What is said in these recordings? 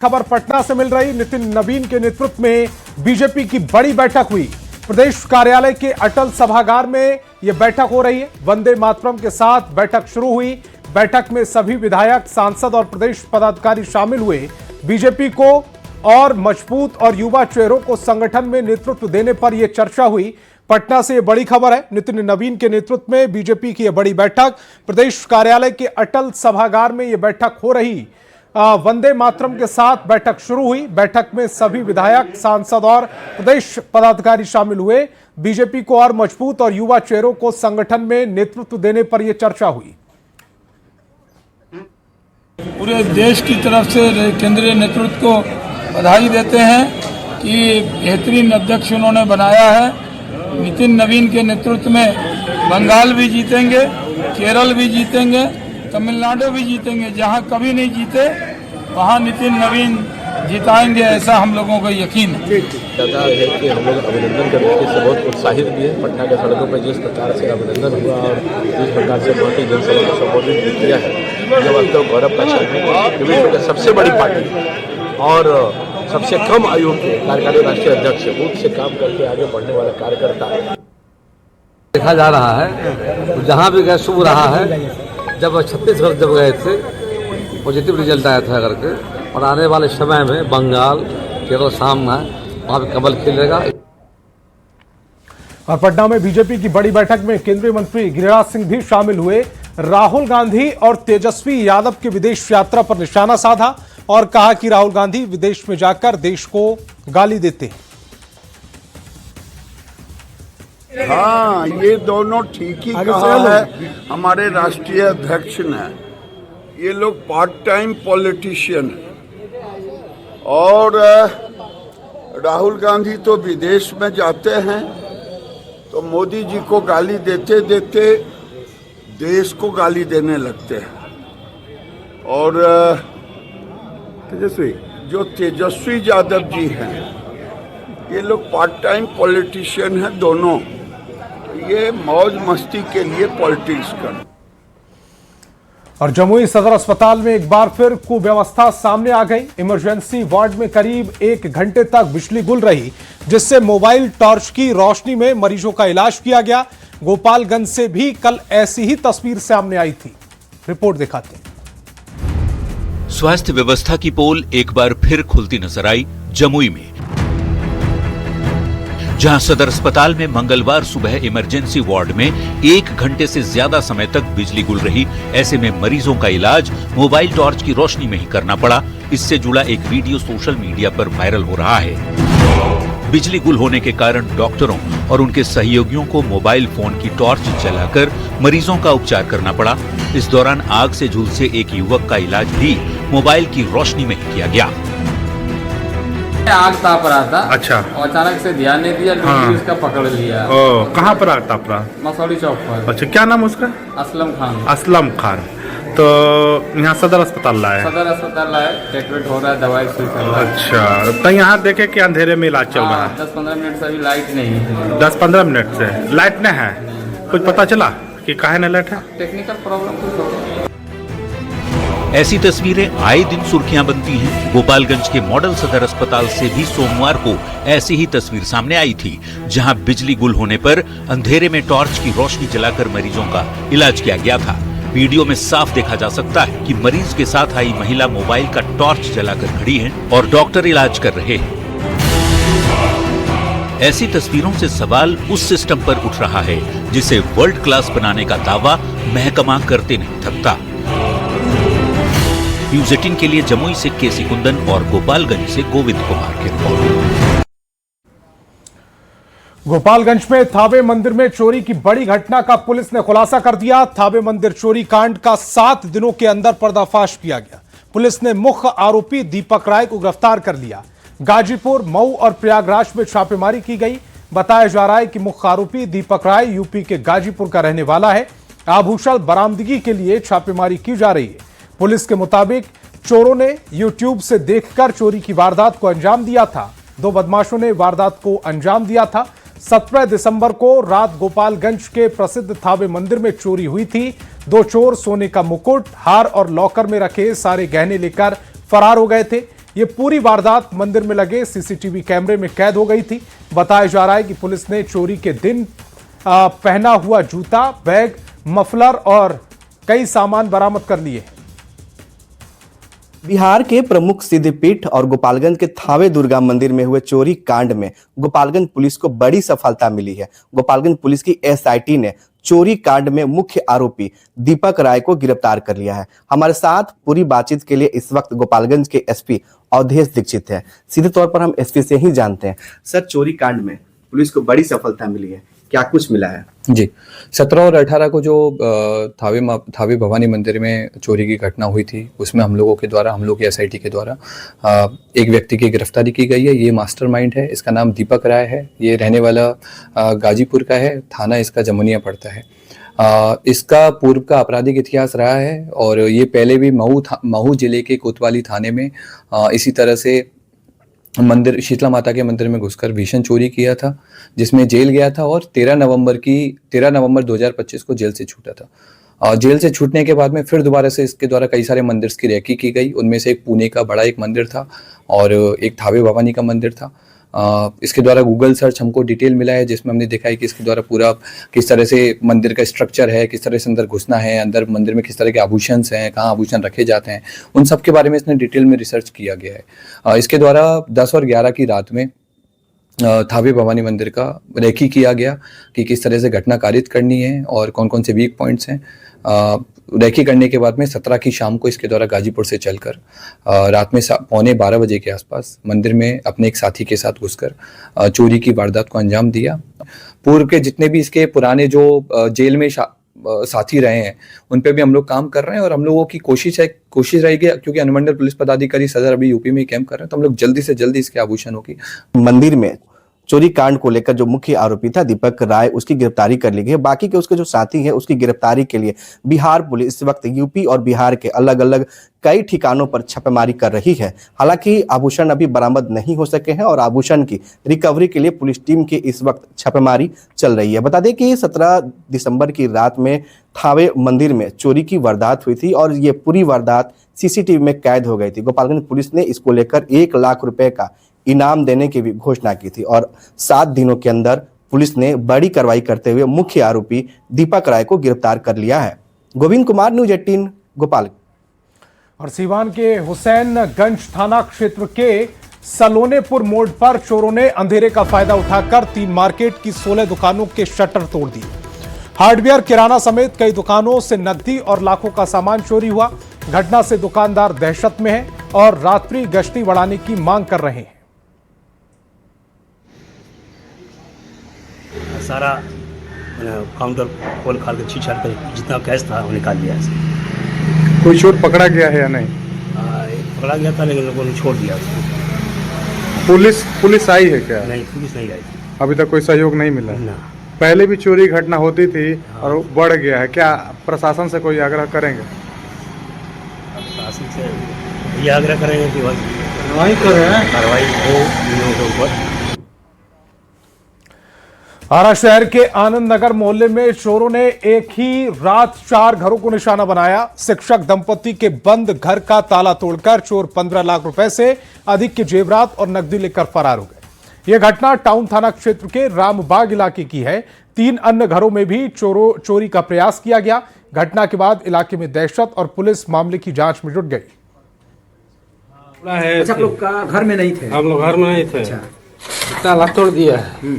खबर पटना से मिल रही। नितिन नवीन के नेतृत्व में बीजेपी की बड़ी बैठक हुई। प्रदेश कार्यालय के अटल सभागार में यह बैठक हो रही है। वंदे मातरम के साथ बैठक शुरू हुई। बैठक में सभी विधायक, सांसद और प्रदेश पदाधिकारी शामिल हुए। बीजेपी को और मजबूत और युवा चेहरों को संगठन में नेतृत्व देने पर यह चर्चा हुई। पटना से यह बड़ी खबर है। नितिन नवीन के नेतृत्व में बीजेपी की यह बड़ी बैठक, प्रदेश कार्यालय के अटल सभागार में यह बैठक हो रही। वंदे मातरम के साथ बैठक शुरू हुई। बैठक में सभी विधायक, सांसद और प्रदेश पदाधिकारी शामिल हुए। बीजेपी को और मजबूत और युवा चेहरों को संगठन में नेतृत्व देने पर यह चर्चा हुई। पूरे देश की तरफ से केंद्रीय नेतृत्व को बधाई देते हैं कि बेहतरीन अध्यक्ष उन्होंने बनाया है। नितिन नवीन के नेतृत्व में बंगाल भी जीतेंगे, केरल भी जीतेंगे, तमिलनाडु भी जीतेंगे। जहां कभी नहीं जीते वहां नितिन नवीन जिताएंगे, ऐसा हम लोगों को यकीन है। दादा है कि हम लोग अभिनंदन करने के से बहुत उत्साहित भी है। पटना के सड़कों पर जिस प्रकार से अभिनंदन हुआ और जिस प्रकार से भारतीय जनसभा को संबोधित भी किया है, यह वास्तव गौरव का क्षण है। विश्व की सबसे बड़ी पार्टी और सबसे कम आयु के कार्यकारी राष्ट्रीय अध्यक्ष, बूथ से काम करके आगे बढ़ने वाला कार्यकर्ता देखा जा रहा है। जहाँ भी गए शुभ रहा है। जब छत्तीसगढ़ जब गए थे पॉजिटिव रिजल्ट आया था करके, और आने वाले समय में बंगाल, केरल सामना वहाँ पे कमल खिलेगा। और पटना में बीजेपी की बड़ी बैठक में केंद्रीय मंत्री गिरिराज सिंह भी शामिल हुए। राहुल गांधी और तेजस्वी यादव की विदेश यात्रा पर निशाना साधा और कहा कि राहुल गांधी विदेश में जाकर देश को गाली देते हैं। हाँ, ये दोनों ठीक ही कहा है हमारे राष्ट्रीय अध्यक्ष ने। ये लोग पार्ट टाइम पॉलिटिशियन हैं और राहुल गांधी तो विदेश में जाते हैं तो मोदी जी को गाली देते देते देश को गाली देने लगते हैं। और जो तेजस्वी यादव जी हैं, ये लोग पार्ट टाइम पॉलिटिशियन हैं दोनों। ये मौज मस्ती के लिए पॉलिटिक्स कर। और जमुई सदर अस्पताल में एक बार फिर कुव्यवस्था सामने आ गई। इमरजेंसी वार्ड में करीब 1 घंटे तक बिजली गुल रही, जिससे मोबाइल टॉर्च की रोशनी में मरीजों का इलाज किया गया। गोपालगंज से भी कल ऐसी ही तस्वीर सामने आई थी। रिपोर्ट दिखाते हैं। स्वास्थ्य व्यवस्था की पोल एक बार फिर खुलती नजर आई जमुई में, जहां सदर अस्पताल में मंगलवार सुबह इमरजेंसी वार्ड में 1 घंटे से ज्यादा समय तक बिजली गुल रही। ऐसे में मरीजों का इलाज मोबाइल टॉर्च की रोशनी में ही करना पड़ा। इससे जुड़ा एक वीडियो सोशल मीडिया पर वायरल हो रहा है। बिजली गुल होने के कारण डॉक्टरों और उनके सहयोगियों को मोबाइल फोन की टॉर्च जलाकर मरीजों का उपचार करना पड़ा। इस दौरान आग से झुलसे एक युवक का इलाज भी मोबाइल की रोशनी में ही किया गया। आग ताप रहा था। अच्छा। और अचानक से ध्यान नहीं दिया, हाँ। उसका पकड़ लिया। कहाँ पर आग ताप रहा? मसौड़ी चौक पर। अच्छा, क्या नाम उसका? असलम खान। असलम खान। तो यहाँ सदर अस्पताल लाए? सदर अस्पताल लाए, ट्रीटमेंट हो रहा है, दवाई सुई चल रहा है। अच्छा, तो यहाँ देखे कि अंधेरे में इलाज चल रहा है? 10-15 मिनट से अभी लाइट नहीं है। 10-15 मिनट से लाइट नहीं है? कुछ पता चला कि काहे न लाइट है? टेक्निकल प्रॉब्लम कुछ हो। ऐसी तस्वीरें आए दिन सुर्खियां बनती हैं। गोपालगंज के मॉडल सदर अस्पताल से भी सोमवार को ऐसी ही तस्वीर सामने आई थी, जहां बिजली गुल होने पर अंधेरे में टॉर्च की रोशनी जलाकर मरीजों का इलाज किया गया था। वीडियो में साफ देखा जा सकता है कि मरीज के साथ आई महिला मोबाइल का टॉर्च जलाकर खड़ी है और डॉक्टर इलाज कर रहे हैं। ऐसी तस्वीरों से सवाल उस सिस्टम पर उठ रहा है जिसे वर्ल्ड क्लास बनाने का दावा महकमा करते नहीं थकता। न्यूज़ 18 के लिए जमुई से केसी कुंदन और गोपालगंज से गोविंद कुमार की रिपोर्ट। गोपालगंज में थावे मंदिर में चोरी की बड़ी घटना का पुलिस ने खुलासा कर दिया। थावे मंदिर चोरी कांड का 7 दिनों के अंदर पर्दाफाश किया गया। पुलिस ने मुख्य आरोपी दीपक राय को गिरफ्तार कर लिया। गाजीपुर, मऊ और प्रयागराज में छापेमारी की गई। बताया जा रहा है कि मुख्य आरोपी दीपक राय यूपी के गाजीपुर का रहने वाला है। आभूषण बरामदगी के लिए छापेमारी की जा रही है। पुलिस के मुताबिक चोरों ने यूट्यूब से देखकर चोरी की वारदात को अंजाम दिया था। 2 बदमाशों ने वारदात को अंजाम दिया था। 17 दिसंबर को रात गोपालगंज के प्रसिद्ध थावे मंदिर में चोरी हुई थी। 2 चोर सोने का मुकुट, हार और लॉकर में रखे सारे गहने लेकर फरार हो गए थे। ये पूरी वारदात मंदिर में लगे सीसीटीवी कैमरे में कैद हो गई थी। बताया जा रहा है कि पुलिस ने चोरी के दिन पहना हुआ जूता, बैग, मफलर और कई सामान बरामद कर लिए। बिहार के प्रमुख सिद्धपीठ और गोपालगंज के थावे दुर्गा मंदिर में हुए चोरी कांड में गोपालगंज पुलिस को बड़ी सफलता मिली है। गोपालगंज पुलिस की एसआईटी ने चोरी कांड में मुख्य आरोपी दीपक राय को गिरफ्तार कर लिया है। हमारे साथ पूरी बातचीत के लिए इस वक्त गोपालगंज के एसपी अवधेश दीक्षित है। सीधे तौर पर हम एसपी से ही जानते हैं। सर, चोरी कांड में पुलिस को बड़ी सफलता मिली है, क्या कुछ मिला है? जी, 17 और 18 को जो थावे भवानी मंदिर में चोरी की घटना हुई थी, उसमें हम लोगों के द्वारा, हम लोग की एसआईटी के द्वारा एक व्यक्ति की गिरफ्तारी की गई है। ये मास्टरमाइंड है, इसका नाम दीपक राय है। ये रहने वाला गाजीपुर का है, थाना इसका जमुनिया पड़ता है। इसका पूर्व का आपराधिक इतिहास रहा है और ये पहले भी महू जिले के कोतवाली थाने में इसी तरह से मंदिर, शीतला माता के मंदिर में घुसकर भीषण चोरी किया था, जिसमें जेल गया था और 13 नवंबर 2025 को जेल से छूटा था। जेल से छूटने के बाद में फिर दोबारा से इसके द्वारा कई सारे मंदिर की रेकी की गई। उनमें से एक पुणे का बड़ा एक मंदिर था और एक थावे भवानी का मंदिर था। इसके द्वारा गूगल सर्च हमको डिटेल मिला है, जिसमें हमने देखा है कि इसके द्वारा पूरा किस तरह से मंदिर का स्ट्रक्चर है, किस तरह से अंदर घुसना है, अंदर मंदिर में किस तरह के आभूषण हैं, कहाँ आभूषण रखे जाते हैं, उन सब के बारे में इसने डिटेल में रिसर्च किया गया है। इसके द्वारा 10 और 11 की रात में थावे भवानी मंदिर का रेकी किया गया कि किस तरह से घटना कारित करनी है और कौन कौन से वीक पॉइंट्स हैं। रेकी करने के बाद में 17 की शाम को इसके द्वारा गाजीपुर से चलकर रात में 11:15 बजे के आसपास मंदिर में अपने एक साथी के साथ घुसकर चोरी की वारदात को अंजाम दिया। पूर्व के जितने भी इसके पुराने जो जेल में साथी रहे हैं, उन पे भी हम लोग काम कर रहे हैं और हम लोगों की कोशिश रहेगी, क्योंकि अनुमंडल पुलिस पदाधिकारी सदर अभी यूपी में ही कैंप कर रहे हैं, तो हम लोग जल्दी से जल्दी इसके आभूषणों की मंदिर में चोरी कांड को लेकर जो मुख्य आरोपी था दीपक राय, उसकी गिरफ्तारी कर ली गई है। बाकी के उसके जो साथी हैं, उसकी गिरफ्तारी के लिए बिहार पुलिस इस वक्त यूपी और बिहार के अलग अलग कई ठिकानों पर छापेमारी कर रही है। हालांकि आभूषण अभी बरामद नहीं हो सके हैं और आभूषण की रिकवरी के लिए पुलिस टीम की इस वक्त छापेमारी चल रही है। बता दें कि 17 दिसंबर की रात में थावे मंदिर में चोरी की वारदात हुई थी और ये पूरी वारदात सीसीटीवी में कैद हो गई थी। गोपालगंज पुलिस ने इसको लेकर 1 लाख रुपए का इनाम देने की भी घोषणा की थी और 7 दिनों के अंदर पुलिस ने बड़ी कार्रवाई करते हुए मुख्य आरोपी दीपक राय को गिरफ्तार कर लिया है। गोविंद कुमार, न्यूज़ 18, गोपालगंज। और सीवान के हुसैनगंज थाना क्षेत्र के सलोनेपुर मोड़ पर चोरों ने अंधेरे का फायदा उठाकर 3 मार्केट की 16 दुकानों के शटर तोड़ दिए। हार्डवेयर, किराना समेत कई दुकानों से नकदी और लाखों का सामान चोरी हुआ। घटना से दुकानदार दहशत में हैं और रात्रि गश्ती बढ़ाने की मांग कर रहे हैं। सारा काउंटर खोल खाल के छीछाड़ कर जितना कैश था वो निकाल लिया। कोई चोर पकड़ा गया है या नहीं? पकड़ा गया था, लेकिन लोगों ने छोड़ दिया उसको। पुलिस आई है क्या? नहीं, पुलिस नहीं आई। अभी तक कोई सहयोग नहीं मिला ना। पहले भी चोरी घटना होती थी और बढ़ गया है, क्या प्रशासन से कोई आग्रह करेंगे? प्रशासन से ये आग्रह करेंगे कि कार्रवाई हो इन लोगों के ऊपर। आरा शहर के आनंद नगर मोहल्ले में चोरों ने एक ही रात 4 घरों को निशाना बनाया। शिक्षक दंपति के बंद घर का ताला तोड़कर चोर 15 लाख रुपए से अधिक के जेवरात और नकदी लेकर फरार हो गए। यह घटना टाउन थाना क्षेत्र के रामबाग इलाके की है। 3 अन्य घरों में भी चोरी का प्रयास किया गया। घटना के बाद इलाके में दहशत और पुलिस मामले की जांच में जुट गई। अच्छा, आप लोग घर में नहीं थे? हम लोग घर में नहीं थे। अच्छा, ताला तोड़ दिया है,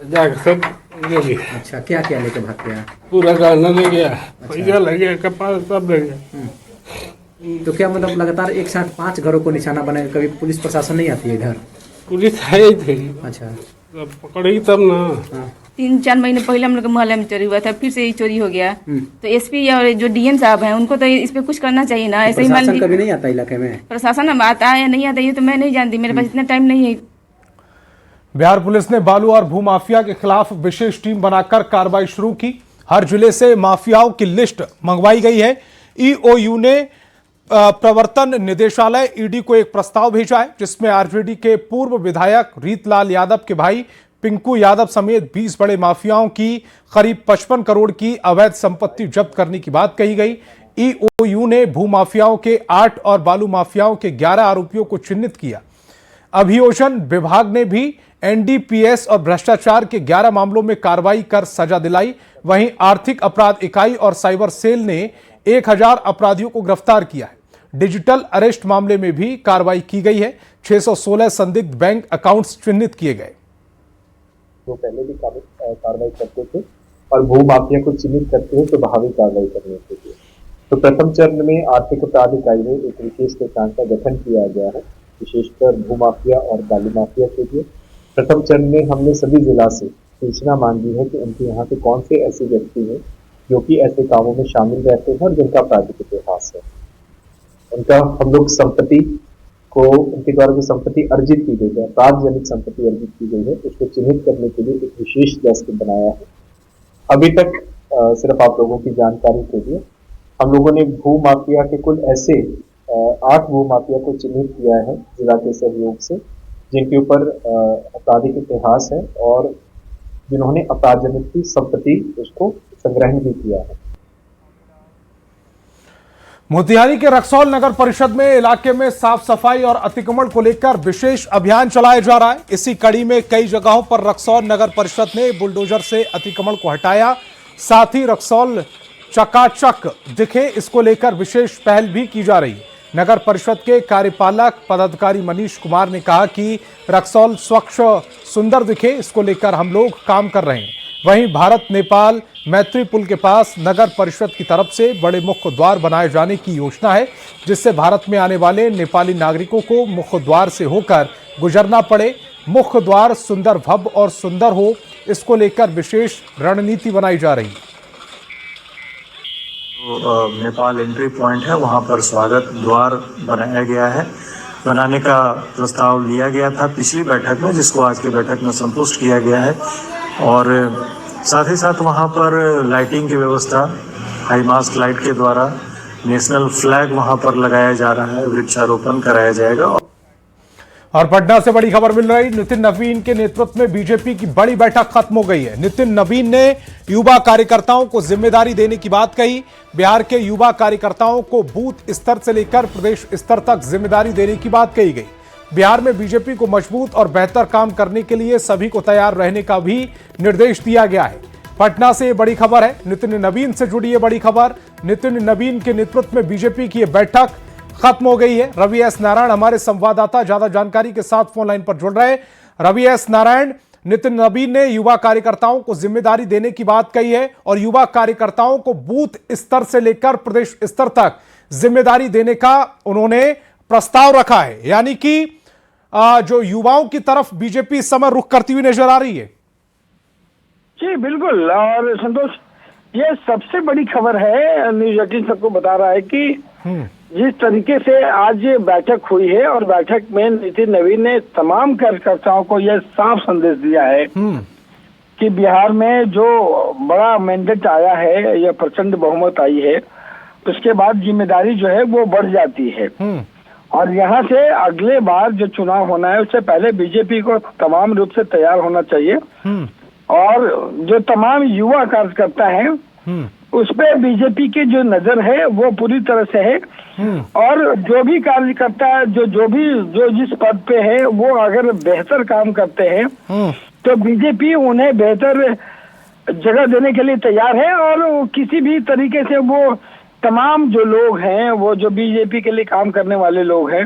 जाकर सब ले लिया। अच्छा, क्या क्या लेके भाग गया? पूरा गहना ले गया, पैसा ले गया, कपड़ा सब ले गया। तो क्या मतलब लगातार एक साथ 5 घरों को निशाना बनाए, कभी पुलिस प्रशासन नहीं आती है इधर? पुलिस है थी। अच्छा, पकड़ी तब ना। 3-4 महीने पहले हम लोग के मोहल्ले में चोरी हुआ था, फिर से ये चोरी हो गया। तो एसपी और जो डीएम साहब हैं, उनको तो इस पे कुछ करना चाहिए ना। ऐसे ही मान लीजिए कभी नहीं आता इलाके में? प्रशासन आता है या नहीं आता, ये तो मैं नहीं जानती, मेरे पास इतना टाइम नहीं है। बिहार पुलिस ने बालू और भूमाफिया के खिलाफ विशेष टीम बनाकर कार्रवाई शुरू की। हर जिले से माफियाओं की लिस्ट मंगवाई गई है। ईओयू ने प्रवर्तन निदेशालय ईडी को एक प्रस्ताव भेजा है, जिसमें आरजेडी के पूर्व विधायक रीतलाल यादव के भाई पिंकू यादव समेत 20 बड़े माफियाओं की करीब 55 करोड़ की अवैध संपत्ति जब्त करने की बात कही गई। ईओयू ने भूमाफियाओं के 8 और बालू माफियाओं के 11 आरोपियों को चिन्हित किया। अभियोजन विभाग ने भी एनडीपीएस और भ्रष्टाचार के 11 मामलों में कार्रवाई कर सजा दिलाई। वहीं आर्थिक अपराध इकाई और साइबर सेल ने 1000 अपराधियों को गिरफ्तार किया है। डिजिटल अरेस्ट मामले में भी कार्रवाई की गई है। 616 संदिग्ध बैंक अकाउंट्स चिन्हित किए गए। वो पहले भी कार्रवाई करते थे और भू माफिया को चिन्हित करते हैं तो प्रभावी कार्रवाई करने के लिए। तो प्रथम चरण में आर्थिक अपराध इकाई में एक विशेष पहचान का गठन किया गया है, विशेषकर भू माफिया और बालू माफिया के लिए। प्रथम चरण में हमने सभी जिला से सूचना मांगी है कि उनके यहाँ के कौन से ऐसे व्यक्ति हैं जो कि ऐसे कामों में शामिल रहते हैं और जिनका आपराधिक इतिहास है। उनका हम लोग संपत्ति को, उनके द्वारा जो संपत्ति अर्जित की गई है, अपराध जनित संपत्ति अर्जित की गई है, उसको चिन्हित करने के लिए एक विशेष डेस्क बनाया है। अभी तक सिर्फ आप लोगों की जानकारी के लिए हम लोगों ने भू माफिया के कुल ऐसे 8 भू माफिया को चिन्हित किया है जिला के सहयोग से, जिनके ऊपर आपराधिक इतिहास है और जिन्होंने अपराध जनित की संपत्ति उसको संग्रहण भी किया है। मोतिहारी के रक्सौल नगर परिषद में इलाके में साफ सफाई और अतिक्रमण को लेकर विशेष अभियान चलाया जा रहा है। इसी कड़ी में कई जगहों पर रक्सौल नगर परिषद ने बुलडोजर से अतिक्रमण को हटाया। साथ ही रक्सौल चकाचक दिखे, इसको लेकर विशेष पहल भी की जा रही है। नगर परिषद के कार्यपालक पदाधिकारी मनीष कुमार ने कहा कि रक्सौल स्वच्छ सुंदर दिखे, इसको लेकर हम लोग काम कर रहे हैं। वहीं भारत नेपाल मैत्री पुल के पास नगर परिषद की तरफ से बड़े मुख्य द्वार बनाए जाने की योजना है, जिससे भारत में आने वाले नेपाली नागरिकों को मुख्य द्वार से होकर गुजरना पड़े। मुख्य द्वार सुंदर भव्य और सुंदर हो, इसको लेकर विशेष रणनीति बनाई जा रही है। नेपाल एंट्री पॉइंट है, वहां पर स्वागत द्वार बनाया गया है। बनाने का प्रस्ताव लिया गया था पिछली बैठक में, जिसको आज की बैठक में संतुष्ट किया गया है। और साथ ही साथ वहां पर लाइटिंग की व्यवस्था, हाई मास्ट लाइट के द्वारा नेशनल फ्लैग वहां पर लगाया जा रहा है, वृक्षारोपण कराया जाएगा। और पटना से बड़ी खबर मिल रही, नितिन नवीन के नेतृत्व में बीजेपी की बड़ी बैठक खत्म हो गई है। नितिन नवीन ने युवा कार्यकर्ताओं को जिम्मेदारी देने की बात कही। बिहार के युवा कार्यकर्ताओं को बूथ स्तर से लेकर प्रदेश स्तर तक जिम्मेदारी देने की बात कही गई। बिहार में बीजेपी को मजबूत और बेहतर काम करने के लिए सभी को तैयार रहने का भी निर्देश दिया गया है। पटना से ये बड़ी खबर है, नितिन नवीन से जुड़ी ये बड़ी खबर। नितिन नवीन के नेतृत्व में बीजेपी की ये बैठक खत्म हो गई है। रवि एस नारायण हमारे संवाददाता ज्यादा जानकारी के साथ फोन लाइन पर जुड़ रहे हैं। रवि एस नारायण, नितिन नवीन ने युवा कार्यकर्ताओं को जिम्मेदारी देने की बात कही है और युवा कार्यकर्ताओं को बूथ स्तर से लेकर प्रदेश स्तर तक जिम्मेदारी देने का उन्होंने प्रस्ताव रखा है, यानी कि जो युवाओं की तरफ बीजेपी इस समय रुख करती हुई नजर आ रही है। जी बिल्कुल, और संतोष, ये सबसे बड़ी खबर है। न्यूज 18 सबको बता रहा है कि जिस तरीके से आज ये बैठक हुई है और बैठक में नितिन नवीन ने तमाम कार्यकर्ताओं को यह साफ संदेश दिया है कि बिहार में जो बड़ा मैंडेट आया है, यह प्रचंड बहुमत आई है, उसके बाद जिम्मेदारी जो है वो बढ़ जाती है। और यहाँ से अगले बार जो चुनाव होना है उससे पहले बीजेपी को तमाम रूप से तैयार होना चाहिए। और जो तमाम युवा कार्यकर्ता हैं उस पे बीजेपी की जो नजर है वो पूरी तरह से है। और जो भी कार्यकर्ता जो जिस पद पे है वो अगर बेहतर काम करते हैं तो बीजेपी उन्हें बेहतर जगह देने के लिए तैयार है। और किसी भी तरीके से वो तमाम जो लोग हैं, वो जो बीजेपी के लिए काम करने वाले लोग हैं,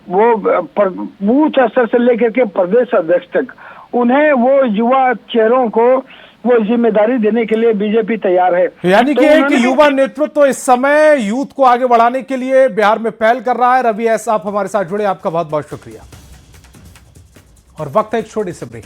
वो बूथ स्तर से लेकर के प्रदेश अध्यक्ष तक उन्हें वो युवा चेहरों को वो जिम्मेदारी देने के लिए बीजेपी तैयार है। यानी कि एक युवा नेतृत्व इस समय यूथ को आगे बढ़ाने के लिए बिहार में पहल कर रहा है। रवि एस, आप हमारे साथ जुड़े, आपका बहुत बहुत शुक्रिया। और वक्त है एक छोटे से ब्रेक।